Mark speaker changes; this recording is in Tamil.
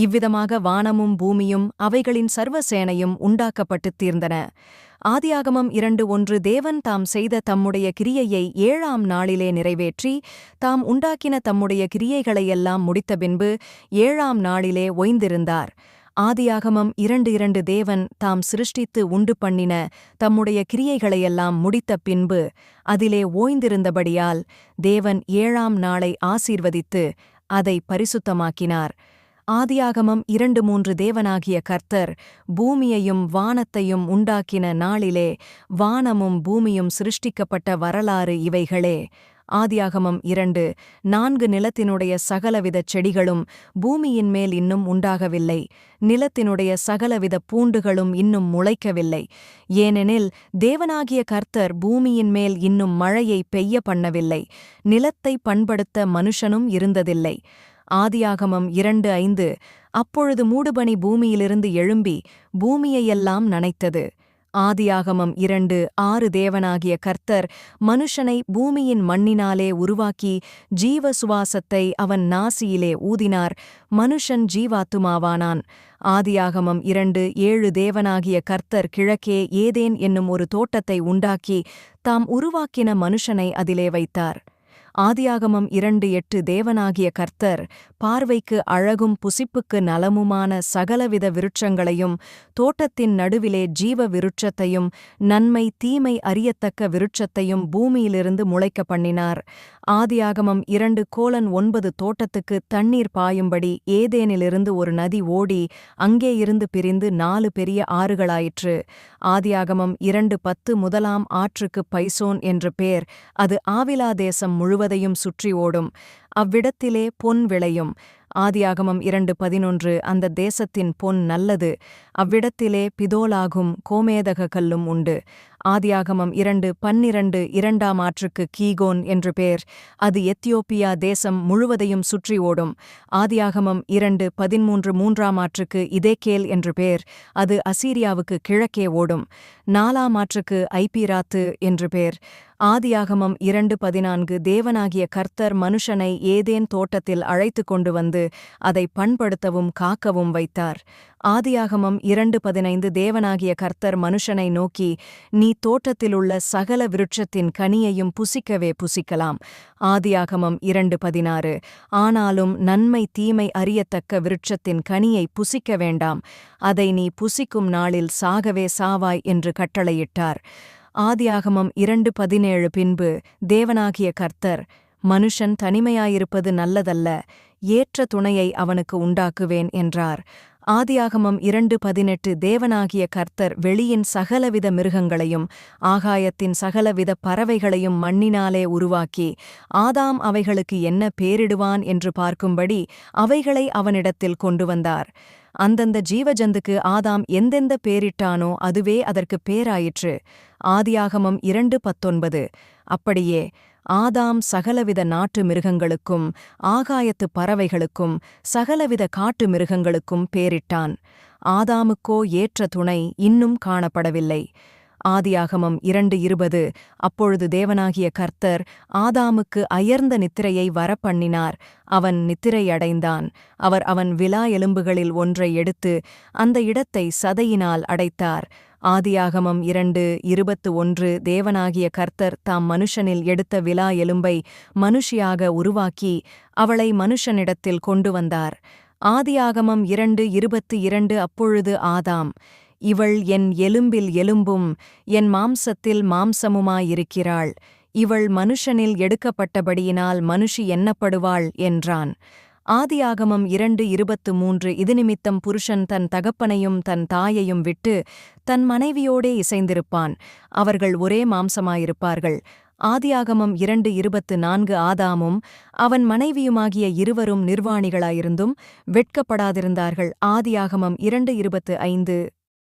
Speaker 1: இவ்விதமாக வானமும் பூமியும் அவைகளின் சர்வசேனையும் உண்டாக்கப்பட்டுத் தீர்ந்தன. ஆதியாகமம் 2:1 தேவன் தாம் செய்த தம்முடைய கிரியையை 7ஆம் நாளிலே நிறைவேற்றி, தாம் உண்டாக்கின தம்முடைய கிரியைகளையெல்லாம் முடித்தபின்பு 7ஆம் நாளிலே ஓய்ந்திருந்தார். ஆதியாகமம் 2:2 தேவன் தாம் சிருஷ்டித்து உண்டு பண்ணின தம்முடைய கிரியைகளையெல்லாம் முடித்த பின்பு அதிலே ஓய்ந்திருந்தபடியால் தேவன் 7ஆம் நாளை ஆசீர்வதித்து அதை பரிசுத்தமாக்கினார். ஆதியாகமம் 2:3 தேவனாகிய கர்த்தர் பூமியையும் வானத்தையும் உண்டாக்கின நாளிலே வானமும் பூமியும் சிருஷ்டிக்கப்பட்ட வரலாறு இவைகளே. ஆதியாகமம் 2:4 நிலத்தினுடைய சகலவித செடிகளும் பூமியின் மேல் இன்னும் உண்டாகவில்லை, நிலத்தினுடைய சகலவித பூண்டுகளும் இன்னும் முளைக்கவில்லை, ஏனெனில் தேவனாகிய கர்த்தர் பூமியின் மேல் இன்னும் மழையை பெய்ய பண்ணவில்லை, நிலத்தை பண்படுத்த மனுஷனும் இருந்ததில்லை. ஆதியாகமம் 2:5 அப்பொழுது மூடுபனி பூமியிலிருந்து எழும்பி பூமியையெல்லாம் நனைத்தது. ஆதியாகமம் 2:6 தேவனாகிய கர்த்தர் மனுஷனை பூமியின் மண்ணினாலே உருவாக்கி ஜீவ சுவாசத்தை அவன் நாசியிலே ஊதினார், மனுஷன் ஜீவாத்துமாவானான். ஆதியாகமம் 2:7 தேவனாகிய கர்த்தர் கிழக்கே ஏதேன் என்னும் ஒரு தோட்டத்தை உண்டாக்கி தாம் உருவாக்கின மனுஷனை அதிலே வைத்தார். ஆதியாகமம் 2:8 தேவனாகிய கர்த்தர் பார்வைக்கு அழகும் புசிப்புக்கு நலமுமான சகலவித விருட்சங்களையும் தோட்டத்தின் நடுவிலே ஜீவ விருட்சத்தையும் நன்மை தீமை அறியத்தக்க விருட்சத்தையும் பூமியிலிருந்து முளைக்க பண்ணினார். ஆதியாகமம் 2:9 தோட்டத்துக்கு தண்ணீர் பாயும்படி ஏதேனிலிருந்து ஒரு நதி ஓடி அங்கே இருந்து பிரிந்து 4 பெரிய ஆறுகளாயிற்று. ஆதியாகமம் 2:10 முதலாம் ஆற்றுக்கு பைசோன் என்று பேர், அது ஆவிலா தேசம் முழுவதையும் சுற்றி ஓடும், அவ்விடத்திலே பொன் விளையும். ஆதியாகமம் 2:11 அந்த தேசத்தின் பொன் நல்லது, அவ்விடத்திலே பிதோலாகும் கோமேதக கல்லும் உண்டு. ஆதியாகமம் 2:12 இரண்டாம் ஆற்றுக்கு கீகோன் என்று பேர், அது எத்தியோப்பியா தேசம் முழுவதையும் சுற்றி ஓடும். ஆதியாகமம் 2:13 மூன்றாம் ஆற்றுக்கு இதேக்கேல் என்று பேர், அது அசீரியாவுக்கு கிழக்கே ஓடும். 4ஆம் ஆற்றுக்கு ஐபிராத்து என்று பேர். ஆதியாகமம் 2:14 தேவனாகிய கர்த்தர் மனுஷனை ஏதேன் தோட்டத்தில் அழைத்து கொண்டு வந்து அதை பண்படுத்தவும் காக்கவும் வைத்தார். ஆதியாகமம் 2:15 தேவனாகிய கர்த்தர் மனுஷனை நோக்கி, நீ தோட்டத்திலுள்ள சகல விருட்சத்தின் கனியையும் புசிக்கவே புசிக்கலாம். ஆதியாகமம் 2:16 ஆனாலும் நன்மை தீமை அறியத்தக்க விருட்சத்தின் கனியை புசிக்க வேண்டாம், அதை நீ புசிக்கும் நாளில் சாகவே சாவாய் என்று கட்டளையிட்டார். ஆதியாகமம் 2:17 பின்பு தேவனாகிய கர்த்தர், மனுஷன் தனிமையாயிருப்பது நல்லதல்ல, ஏற்ற துணையை அவனுக்கு உண்டாக்குவேன் என்றார். ஆதியாகமம் 2:18 தேவனாகிய கர்த்தர் வெளியின் சகலவித மிருகங்களையும் ஆகாயத்தின் சகலவித பறவைகளையும் மண்ணினாலே உருவாக்கி ஆதாம் அவைகளுக்கு என்ன பேரிடுவான் என்று பார்க்கும்படி அவைகளை அவனிடத்தில் கொண்டு வந்தார். அந்தந்த ஜீவஜந்துக்கு ஆதாம் எந்தெந்த பேரிட்டானோ அதுவே அதற்கு பேராயிற்று. ஆதியாகமம் 2:19 அப்படியே ஆதாம் சகலவித நாட்டு மிருகங்களுக்கும் ஆகாயத்து பறவைகளுக்கும் சகலவித காட்டு மிருகங்களுக்கும் பேரிட்டான். ஆதாமுக்கோ ஏற்ற துணை இன்னும் காணப்படவில்லை. ஆதியாகமம் 2:20 அப்பொழுது தேவனாகிய கர்த்தர் ஆதாமுக்கு அயர்ந்த நித்திரையை வரப்பண்ணினார், அவன் நித்திரையடைந்தான். அவர் அவன் விலா எலும்புகளில் ஒன்றை எடுத்து அந்த இடத்தை சதையினால் அடைத்தார். ஆதியாகமம் 2:21 தேவனாகிய கர்த்தர் தாம் மனுஷனில் எடுத்த விலா எலும்பை மனுஷியாக உருவாக்கி அவளை மனுஷனிடத்தில் கொண்டு வந்தார். ஆதியாகமம் 2:22 அப்பொழுது ஆதாம், இவள் என் எலும்பில் எலும்பும் என் மாம்சத்தில் மாம்சமுமாயிருக்கிறாள், இவள் மனுஷனில் எடுக்கப்பட்டபடியினால் மனுஷி எண்ணப்படுவாள் என்றான். ஆதியாகமம் 2:23 இது நிமித்தம் புருஷன் தன் தகப்பனையும் தன் தாயையும் விட்டு தன் மனைவியோடே இசைந்திருப்பான், அவர்கள் ஒரே மாம்சமாயிருப்பார்கள். ஆதியாகமம் 2:24 ஆதாமும் அவன் மனைவியுமாகிய இருவரும் நிர்வாணிகளாயிருந்தும் வெட்கப்படாதிருந்தார்கள். ஆதியாகமம் 2:25